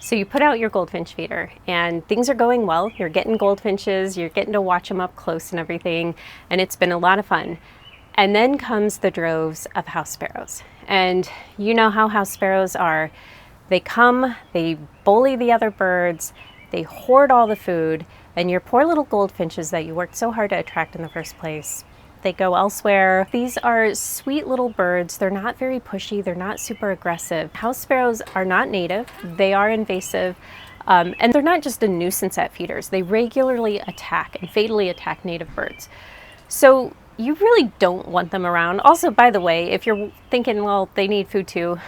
So you put out your goldfinch feeder and things are going well. You're getting goldfinches, you're getting to watch them up close and everything, and it's been a lot of fun. And then comes the droves of house sparrows. And you know how house sparrows are. They come, they bully the other birds, they hoard all the food, and your poor little goldfinches that you worked so hard to attract in the first place, they go elsewhere. These are sweet little birds. They're not very pushy. They're not super aggressive. House sparrows are not native. They are invasive. And they're not just a nuisance at feeders. They regularly attack and fatally attack native birds. So you really don't want them around. Also, by the way, if you're thinking, well, they need food too,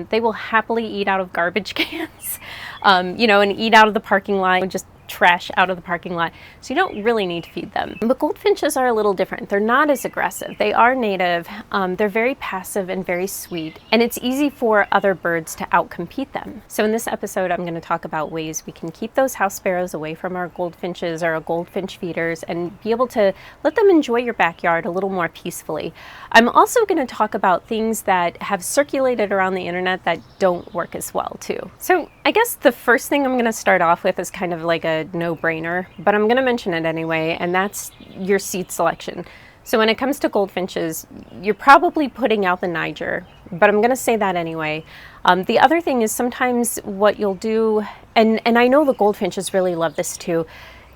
they will happily eat out of garbage cans, and eat out of the parking lot and just trash out of the parking lot. So you don't really need to feed them. But goldfinches are a little different. They're not as aggressive. They are native. They're very passive and very sweet. And it's easy for other birds to outcompete them. So in this episode, I'm going to talk about ways we can keep those house sparrows away from our goldfinches or our goldfinch feeders and be able to let them enjoy your backyard a little more peacefully. I'm also going to talk about things that have circulated around the internet that don't work as well too. So I guess the first thing I'm going to start off with is kind of like a no-brainer, but I'm going to mention it anyway, and that's your seed selection. So when it comes to goldfinches, you're probably putting out the Niger, but I'm going to say that anyway. The other thing is sometimes what you'll do, and I know the goldfinches really love this too,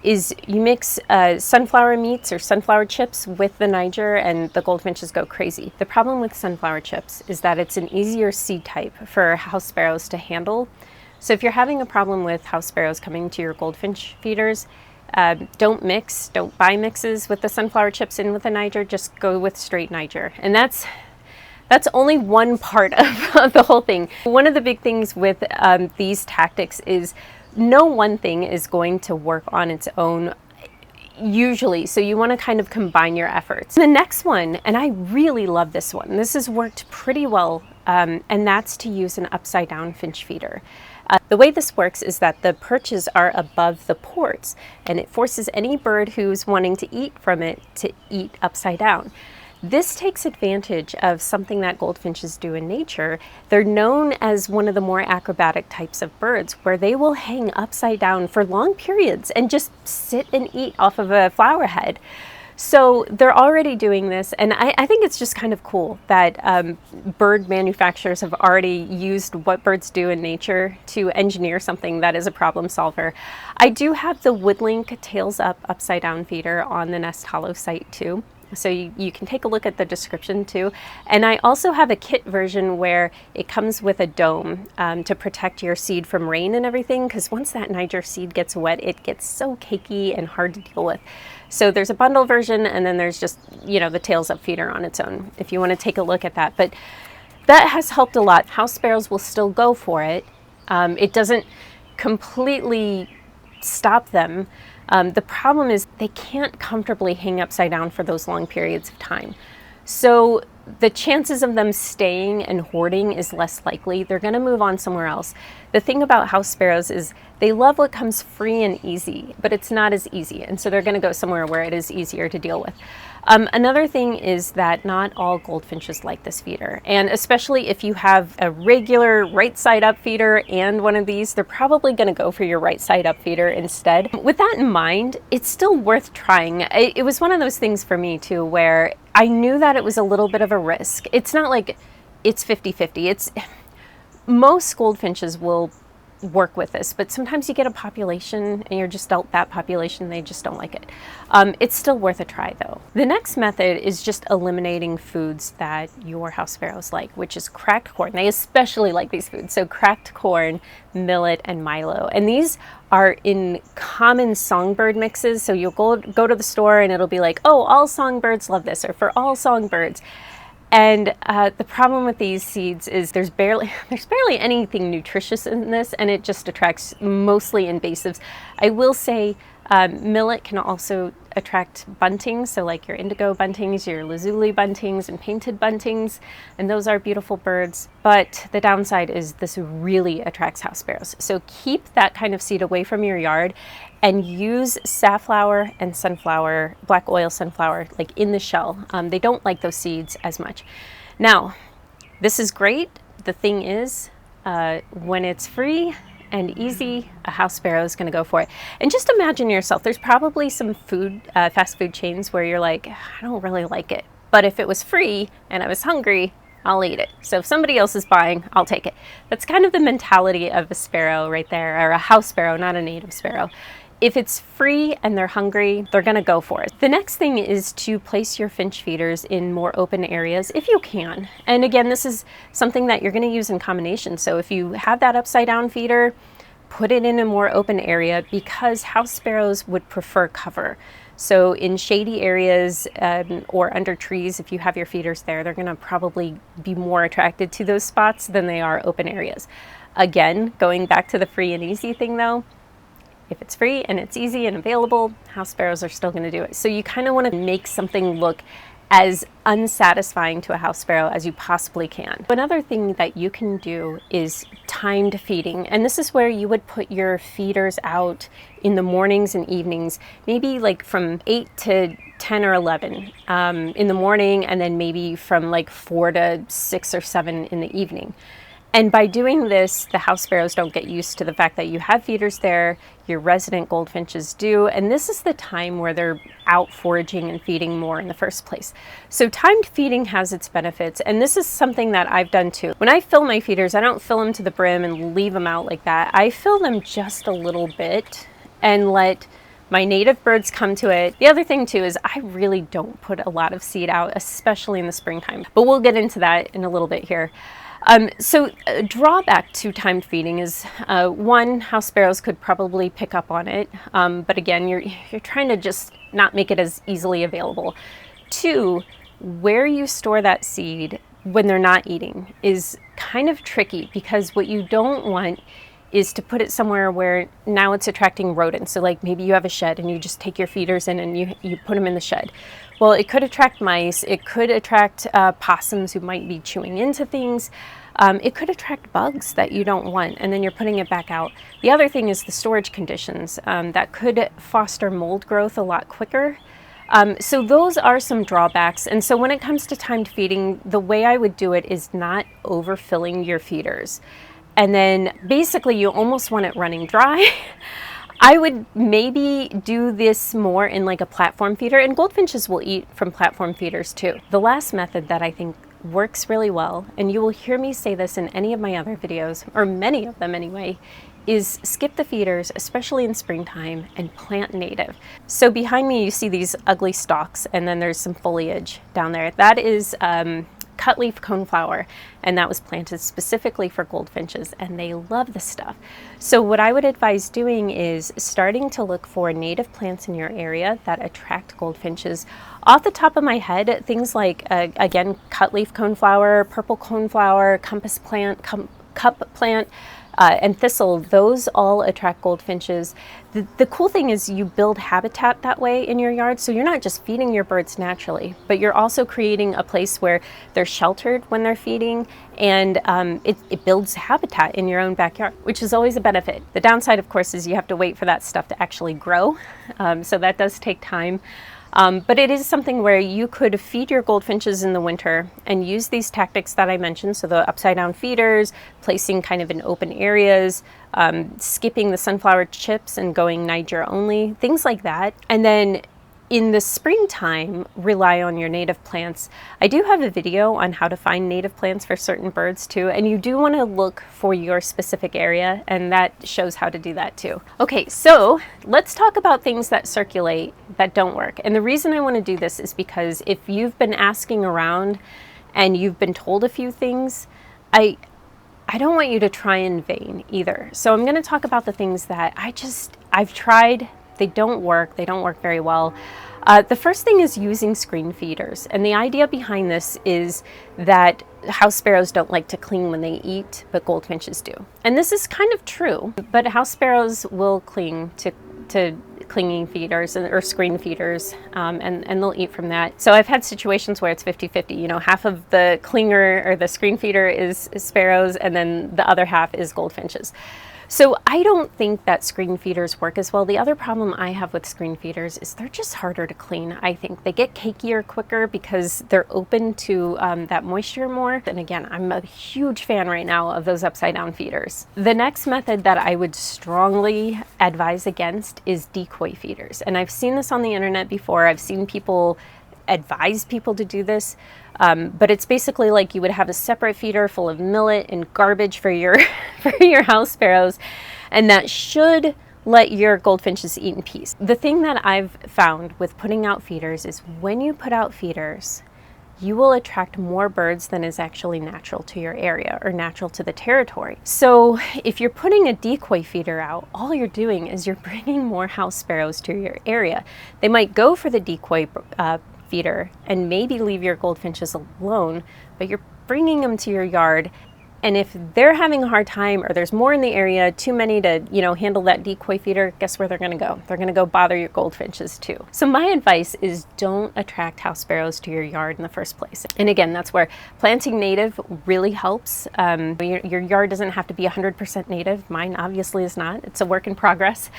is you mix sunflower meats or sunflower chips with the Niger and the goldfinches go crazy. The problem with sunflower chips is that it's an easier seed type for house sparrows to handle. So if you're having a problem with house sparrows coming to your goldfinch feeders, don't buy mixes with the sunflower chips in with the Niger, just go with straight Niger. And that's only one part of the whole thing. One of the big things with these tactics is no one thing is going to work on its own usually, so you want to kind of combine your efforts. The next one, and I really love this one, this has worked pretty well, and that's to use an upside down finch feeder. The way this works is that the perches are above the ports, and it forces any bird who's wanting to eat from it to eat upside down. This takes advantage of something that goldfinches do in nature. They're known as one of the more acrobatic types of birds, where they will hang upside down for long periods and just sit and eat off of a flower head. So they're already doing this, and I think it's just kind of cool that bird manufacturers have already used what birds do in nature to engineer something that is a problem solver. I do have the Woodlink Tails Up Upside Down feeder on the Nest Hollow site too. So you can take a look at the description too. And I also have a kit version where it comes with a dome to protect your seed from rain and everything, because once that Niger seed gets wet, it gets so cakey and hard to deal with. So there's a bundle version, and then there's just, the Tails Up feeder on its own, if you want to take a look at that. But that has helped a lot. House sparrows will still go for it. It doesn't completely stop them. The problem is they can't comfortably hang upside down for those long periods of time. So the chances of them staying and hoarding is less likely. They're going to move on somewhere else. The thing about house sparrows is they love what comes free and easy, but it's not as easy. And so they're going to go somewhere where it is easier to deal with. Another thing is that not all goldfinches like this feeder. And especially if you have a regular right side up feeder and one of these, they're probably going to go for your right side up feeder instead. With that in mind, it's still worth trying. It was one of those things for me too, where I knew that it was a little bit of a risk. It's not like it's 50-50. Most goldfinches will work with this, but sometimes you get a population and you're just dealt that population, they just don't like it. It's still worth a try though. The next method is just eliminating foods that your house sparrows like, which is cracked corn. They especially like these foods. So cracked corn, millet, and milo. And these are in common songbird mixes. So you'll go to the store and it'll be like, oh, all songbirds love this, or for all songbirds. And the problem with these seeds is there's barely anything nutritious in this, and it just attracts mostly invasives. I will say millet can also attract buntings, so like your indigo buntings, your lazuli buntings, and painted buntings, and those are beautiful birds. But the downside is this really attracts house sparrows. So keep that kind of seed away from your yard and use safflower and sunflower, black oil sunflower, like in the shell. They don't like those seeds as much. Now, this is great. The thing is, when it's free and easy, a house sparrow is going to go for it. And just imagine yourself, there's probably some food, fast food chains where you're like, I don't really like it. But if it was free and I was hungry, I'll eat it. So if somebody else is buying, I'll take it. That's kind of the mentality of a sparrow right there, or a house sparrow, not a native sparrow. If it's free and they're hungry, they're going to go for it. The next thing is to place your finch feeders in more open areas if you can. And again, this is something that you're going to use in combination. So if you have that upside down feeder, put it in a more open area, because house sparrows would prefer cover. So in shady areas or under trees, if you have your feeders there, they're going to probably be more attracted to those spots than they are open areas. Again, going back to the free and easy thing though, if it's free and it's easy and available, house sparrows are still going to do it. So you kind of want to make something look as unsatisfying to a house sparrow as you possibly can. Another thing that you can do is timed feeding. And this is where you would put your feeders out in the mornings and evenings, maybe like from 8 to 10 or 11 in the morning, and then maybe from like 4 to 6 or 7 in the evening. And by doing this, the house sparrows don't get used to the fact that you have feeders there, your resident goldfinches do, and this is the time where they're out foraging and feeding more in the first place. So timed feeding has its benefits, and this is something that I've done too. When I fill my feeders, I don't fill them to the brim and leave them out like that. I fill them just a little bit and let my native birds come to it. The other thing too is I really don't put a lot of seed out, especially in the springtime, but we'll get into that in a little bit here. So a drawback to timed feeding is, one, house sparrows could probably pick up on it, but again, you're trying to just not make it as easily available. Two, where you store that seed when they're not eating is kind of tricky, because what you don't want is to put it somewhere where now it's attracting rodents. So like maybe you have a shed and you just take your feeders in and you put them in the shed. Well, it could attract mice, it could attract possums who might be chewing into things. It could attract bugs that you don't want, and then you're putting it back out. The other thing is the storage conditions. That could foster mold growth a lot quicker. So those are some drawbacks. And so when it comes to timed feeding, the way I would do it is not overfilling your feeders. And then basically you almost want it running dry. I would maybe do this more in like a platform feeder, and goldfinches will eat from platform feeders too. The last method that I think works really well, and you will hear me say this in any of my other videos, or many of them anyway, is skip the feeders, especially in springtime, and plant native. So behind me you see these ugly stalks, and then there's some foliage down there. That is cutleaf coneflower, and that was planted specifically for goldfinches, and they love this stuff. So what I would advise doing is starting to look for native plants in your area that attract goldfinches. Off the top of my head, things like again, cutleaf coneflower, purple coneflower, compass plant, cup plant, and thistle, those all attract goldfinches. The cool thing is you build habitat that way in your yard, so you're not just feeding your birds naturally, but you're also creating a place where they're sheltered when they're feeding, and it builds habitat in your own backyard, which is always a benefit. The downside, of course, is you have to wait for that stuff to actually grow, so that does take time. But it is something where you could feed your goldfinches in the winter and use these tactics that I mentioned. So the upside down feeders, placing kind of in open areas, skipping the sunflower chips and going Niger only, things like that. And then in the springtime, rely on your native plants. I do have a video on how to find native plants for certain birds too, and you do want to look for your specific area, and that shows how to do that too. Okay, so let's talk about things that circulate that don't work. And the reason I want to do this is because if you've been asking around and you've been told a few things, I don't want you to try in vain either. So I'm going to talk about the things that I've tried. They don't work very well. The first thing is using screen feeders. And the idea behind this is that house sparrows don't like to cling when they eat, but goldfinches do. And this is kind of true, but house sparrows will cling to clinging feeders or screen feeders, and they'll eat from that. So I've had situations where it's 50-50, you know, half of the clinger or the screen feeder is sparrows, and then the other half is goldfinches. So I don't think that screen feeders work as well. The other problem I have with screen feeders is they're just harder to clean. I think they get cakier quicker because they're open to that moisture more. And again, I'm a huge fan right now of those upside down feeders. The next method that I would strongly advise against is decoy feeders. And I've seen this on the internet before. I've seen people advise people to do this. But it's basically like you would have a separate feeder full of millet and garbage for your for your house sparrows, and that should let your goldfinches eat in peace. The thing that I've found with putting out feeders is when you put out feeders, you will attract more birds than is actually natural to your area or natural to the territory. So if you're putting a decoy feeder out, all you're doing is you're bringing more house sparrows to your area. They might go for the decoy feeder and maybe leave your goldfinches alone, but you're bringing them to your yard. And if they're having a hard time or there's more in the area, too many to, handle that decoy feeder, guess where they're going to go? They're going to go bother your goldfinches too. So my advice is don't attract house sparrows to your yard in the first place. And again, that's where planting native really helps. Your yard doesn't have to be 100% native. Mine obviously is not. It's a work in progress.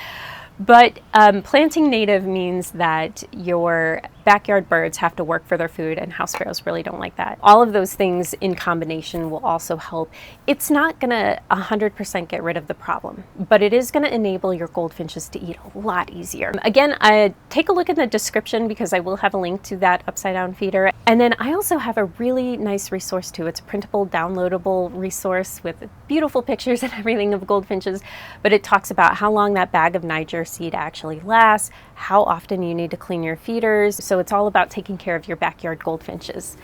But planting native means that your backyard birds have to work for their food, and house sparrows really don't like that. All of those things in combination will also help. It's not going to 100% get rid of the problem, but it is going to enable your goldfinches to eat a lot easier. Again, take a look in the description because I will have a link to that upside down feeder. And then I also have a really nice resource too. It's a printable, downloadable resource with beautiful pictures and everything of goldfinches, but it talks about how long that bag of Niger seed actually lasts, how often you need to clean your feeders. So it's all about taking care of your backyard goldfinches.